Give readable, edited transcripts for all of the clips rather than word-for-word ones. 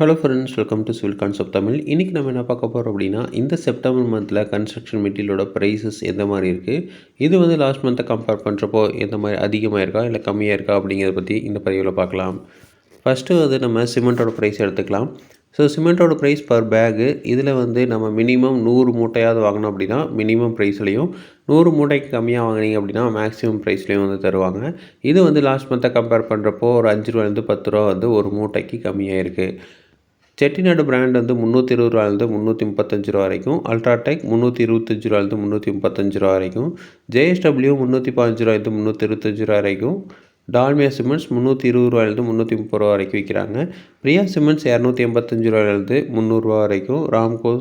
Hello friends, welcome to civil concept Tamil. இன்றைக்கி நம்ம என்ன பார்க்க போகிறோம் அப்படின்னா, இந்த செப்டம்பர் மந்தில் கன்ஸ்ட்ரக்ஷன் மெட்டீரியலோட ப்ரைஸஸ் எந்த மாதிரி இருக்குது, இது வந்து லாஸ்ட் மந்த்தை கம்பேர் பண்ணுறப்போ எந்த மாதிரி அதிகமாக இருக்கா இல்லை கம்மியாக இருக்கா அப்படிங்கிறத பற்றி இந்த பதிவில் பார்க்கலாம். ஃபஸ்ட்டு வந்து நம்ம சிமெண்ட்டோட ப்ரைஸ் எடுத்துக்கலாம். ஸோ சிமெண்ட்டோட ப்ரைஸ் பர் பேகு இதில் வந்து நம்ம மினிமம் 100 மூட்டையாவது வாங்கினோம் அப்படின்னா மினிமம் ப்ரைஸ்லையும், 100 மூட்டைக்கு கம்மியாக வாங்கினீங்க அப்படின்னா மேக்ஸிமம் ப்ரைஸ்லையும் வந்து தருவாங்க. இது வந்து லாஸ்ட் மந்த்தை கம்பேர் பண்ணுறப்போ ஒரு 5 ரூபாயிலேருந்து 10 ரூபா வந்து ஒரு மூட்டைக்கு கம்மியாக இருக்குது. செட்டிநாடு பிராண்ட் வந்து 320 ரூபாயிலேருந்து 335 ரூபா வரைக்கும், அல்ட்ராடெக் 325 ரூபாயிலேருந்து 335 ரூபா வரைக்கும், ஜேஎஸ்டபிள்யூ 315 ரூபாயிலேருந்து 325 ரூபா வரைக்கும், டால்மியா சிமெண்ட்ஸ் 320 ரூபாயிலேருந்து 330 ரூபா வரைக்கும் விற்கிறாங்க. பிரியா சிமெண்ட்ஸ் 285 ரூபாயிலேருந்து 300 ரூபா வரைக்கும், ராம்கோ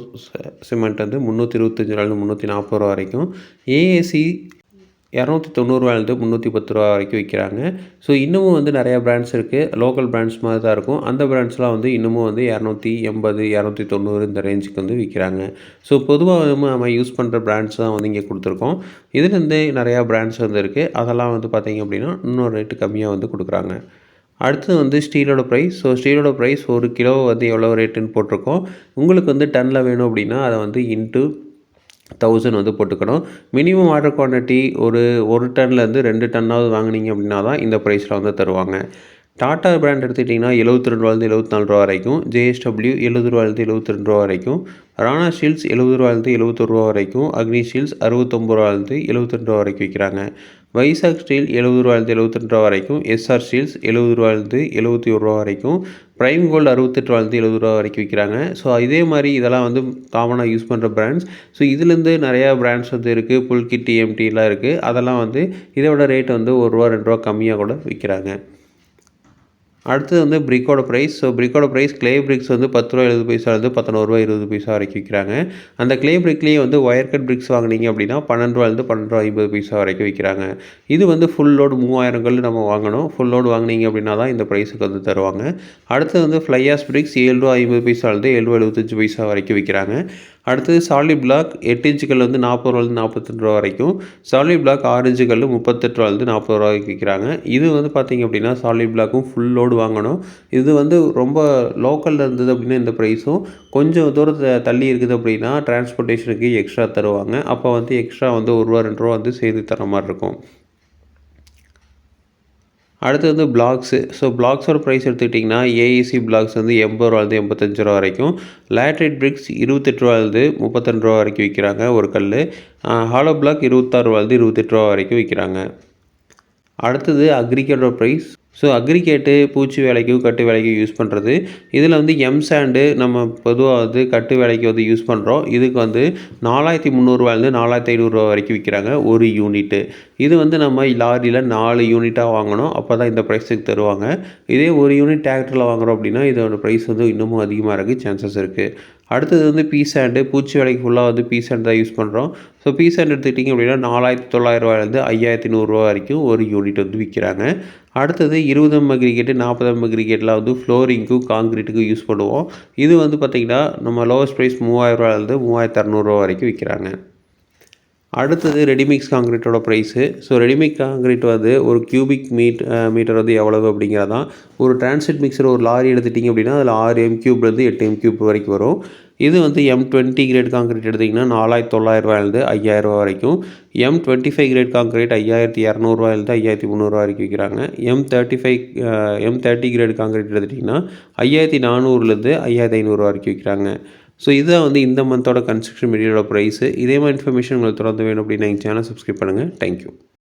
சிமெண்ட் வந்து 325 ரூபாயிலேருந்து 340 ரூபா வரைக்கும், ஏஏசி 290 ரூபாயிலேருந்து 310 ரூபா வரைக்கும் விற்கிறாங்க. ஸோ இன்னமும் வந்து நிறையா பிராண்ட்ஸ் இருக்குது. லோக்கல் பிராண்ட்ஸ் மாதிரி தான் இருக்கும். அந்த பிராண்ட்ஸ்லாம் வந்து இன்னமும் வந்து 280 290 இந்த ரேஞ்சுக்கு வந்து விற்கிறாங்க. ஸோ பொதுவாக நம்ம யூஸ் பண்ணுற பிராண்ட்ஸ் தான் வந்து இங்கே கொடுத்துருக்கோம். இதுலேருந்து நிறையா பிராண்ட்ஸ் வந்து இருக்குது. அதெல்லாம் வந்து பார்த்திங்க அப்படின்னா இன்னும் ரேட்டு கம்மியாக வந்து கொடுக்குறாங்க. அடுத்தது வந்து ஸ்டீலோட ப்ரைஸ். ஸோ ஸ்டீலோட ப்ரைஸ் 1 கிலோ வந்து எவ்வளோ ரேட்டுன்னு போட்டிருக்கோம். உங்களுக்கு வந்து டன்னில் வேணும் அப்படின்னா அதை வந்து இன்ட்டு 1000 வந்து போட்டுக்கணும். மினிமம் ஆர்டர் குவான்டிட்டி ஒரு டன்லேருந்து 2 டன்னாவது வாங்கினீங்க அப்படின்னா தான் இந்த ப்ரைஸில் வந்து தருவாங்க. டாட்டா பிராண்ட் எடுத்துக்கிட்டிங்கன்னா 72 ரூபாயிலேருந்து 74 ரூபா வரைக்கும், ஜேஎஸ்டபிள்யூ 70 ரூபாயிலேருந்து 72 ரூபா வரைக்கும், ராணா ஷீல்ட்ஸ் 70 ரூபாயிலேருந்து 71 ரூபா வரைக்கும், அக்னி ஷீல்ட்ஸ் 69 ரூபாயிலேருந்து 72 ரூபா வரைக்கும் விற்கிறாங்க. வைசாக் ஸ்டீல் 70 ரூபாயிலேருந்து 72 ரூபா வரைக்கும், எஸ்ஆர் ஸ்டீல்ஸ் 70 ரூபாயிலேருந்து 71 ரூபா வரைக்கும், ப்ரைம் கோல்டு 68 ரூபாயிலேருந்து 70 ரூபா வரைக்கும் விற்கிறாங்க. ஸோ இதே மாதிரி இதெல்லாம் வந்து காமனாக யூஸ் பண்ணுற பிராண்ட்ஸ். ஸோ இதுலேருந்து நிறையா பிராண்ட்ஸ் வந்து இருக்குது. புல்கிட், டிஎம்டிலாம் இருக்குது. அதெல்லாம் வந்து இதோட ரேட் வந்து ₹1 ₹2 கம்மியாக கூட விற்கிறாங்க. அடுத்தது வந்து பிரிக்கோட ப்ரைஸ். ஸோ பிரிக்கோட ப்ரைஸ் கிளே பிரிக்ஸ் வந்து ₹10.70 ₹11.20 வரைக்கும் விற்கிறாங்க. அந்த கிளே பிரிக்லேயே வந்து ஒயர் கட் பிரிக்ஸ் வாங்கினீங்க அப்படின்னா ₹12 ₹12.50 வரைக்கும் விற்கிறாங்க. இது வந்து ஃபுல் லோடு 3000 கல் நம்ம வாங்கணும். ஃபுல் லோடு வாங்கினீங்க அப்படின்னா தான் இந்த ப்ரைஸுக்கு வந்து தருவாங்க. அடுத்தது வந்து ஃப்ளையாஸ் பிரிக்ஸ் ₹7.50 ₹7.75 வரைக்கும் விற்கிறாங்க. அடுத்தது சாலிட் பிளாக் 8 இன்ச்சு கல் வந்து ₹40 ₹42 வரைக்கும், சாலிட் பிளாக் 6 இன்ச்சு கல் ₹38 ₹40 வரைக்கும் விற்கிறாங்க. இது வந்து பார்த்திங்க அப்படின்னா சாலிட் பிளாக்கும் ஃபுல் லோடு வாங்கணும். இது வந்து ரொம்ப லோக்கலில் இருந்தது அப்படின்னா இந்த ப்ரைஸும், கொஞ்சம் தூரத்தை தள்ளி இருக்குது அப்படின்னா டிரான்ஸ்போர்ட்டேஷனுக்கு எக்ஸ்ட்ரா தருவாங்க. அப்போ வந்து எக்ஸ்ட்ரா வந்து ₹1 ₹2 வந்து சேர்த்து தர மாதிரி இருக்கும். அடுத்து வந்து பிளாக்ஸு. ஸோ பிளாக்ஸோட ப்ரைஸ் எடுத்துக்கிட்டிங்கன்னா ஏஇசி பிளாக்ஸ் வந்து ₹80 ₹85 வரைக்கும், லேட்ரைட் பிரிக்ஸ் ₹28 ₹32 வரைக்கும் விற்கிறாங்க ஒரு கல். ஹாலோ பிளாக் ₹26 ₹28 வரைக்கும் விற்கிறாங்க. அடுத்தது அக்ரிகேட்டோட ப்ரைஸ். ஸோ அக்ரிகேட்டு பூச்சி வேலைக்கும் கட்டு வேலைக்கும் யூஸ் பண்ணுறது. இதில் வந்து சாண்டு நம்ம பொதுவாக வந்து கட்டு வேலைக்கு வந்து யூஸ் பண்ணுறோம். இதுக்கு வந்து ₹4300 ₹4500 வரைக்கும் விற்கிறாங்க ஒரு யூனிட்டு. இது வந்து நம்ம லாரியில் 4 யூனிட்டாக வாங்கணும். அப்போ தான் இந்த ப்ரைஸுக்கு தருவாங்க. இதே ஒரு யூனிட் டிராக்டரில் வாங்குகிறோம் அப்படின்னா இதோட ப்ரைஸ் வந்து இன்னமும் அதிகமாக இருக்குது, சான்சஸ் இருக்குது. அடுத்தது வந்து சாண்டு. பூச்சி வேலைக்கு ஃபுல்லாக வந்து சாண்டு தான் யூஸ் பண்ணுறோம். ஸோ சாண்டு எடுத்துக்கிட்டிங்க அப்படின்னா ₹4900 ₹5100 வரைக்கும் ஒரு யூனிட் வந்து விற்கிறாங்க. அடுத்தது 20 அக்ரிகேட்டு 40 அக்ரிகேட்லாம் வந்து ஃப்ளோரிங்க்கும் காங்கிரீட்டுக்கும் யூஸ் பண்ணுவோம். இது வந்து பார்த்திங்கன்னா நம்ம லோவஸ்ட் ப்ரைஸ் ₹3000 ₹3600 வரைக்கும் விற்கிறாங்க. அடுத்தது ரெடிமிக்ஸ் காங்கிரீட்டோட ப்ரைஸு. ஸோ ரெடிமிக்ஸ் காங்கிரீட் வந்து ஒரு கியூபிக் மீட்டர் வந்து எவ்வளவு அப்படிங்கிறதான். ஒரு டிரான்சிட் மிக்சர் ஒரு லாரி எடுத்துட்டிங்க அப்படின்னா அதில் 6 M3 8 M3 வரைக்கும் வரும். இது வந்து M20 கிரேட் காங்கிரீட் எடுத்திங்கன்னா ₹4900 ₹5000 வரைக்கும், M25 கிரேட் காங்கிரீட் ₹5200 ₹5300 வரைக்கும் விற்கிறாங்க. M30 கிரேட் காங்கிரீட் எடுத்துட்டிங்கன்னா ₹5400 ₹5500 வரைக்கும் விற்கிறாங்க. ஸோ இதுதான் வந்து இந்த மந்தோட கன்ஸ்ட்ரக்ஷன் மெட்டீரியலோட ப்ரைஸு. இதே மாதிரி இன்ஃபர்மேஷன் உங்களுக்கு தொடர்ந்து வேணும் அப்படின்னா எங்கள் சேனல் சப்ஸ்கிரைப் பண்ணுங்கள். தேங்க்யூ.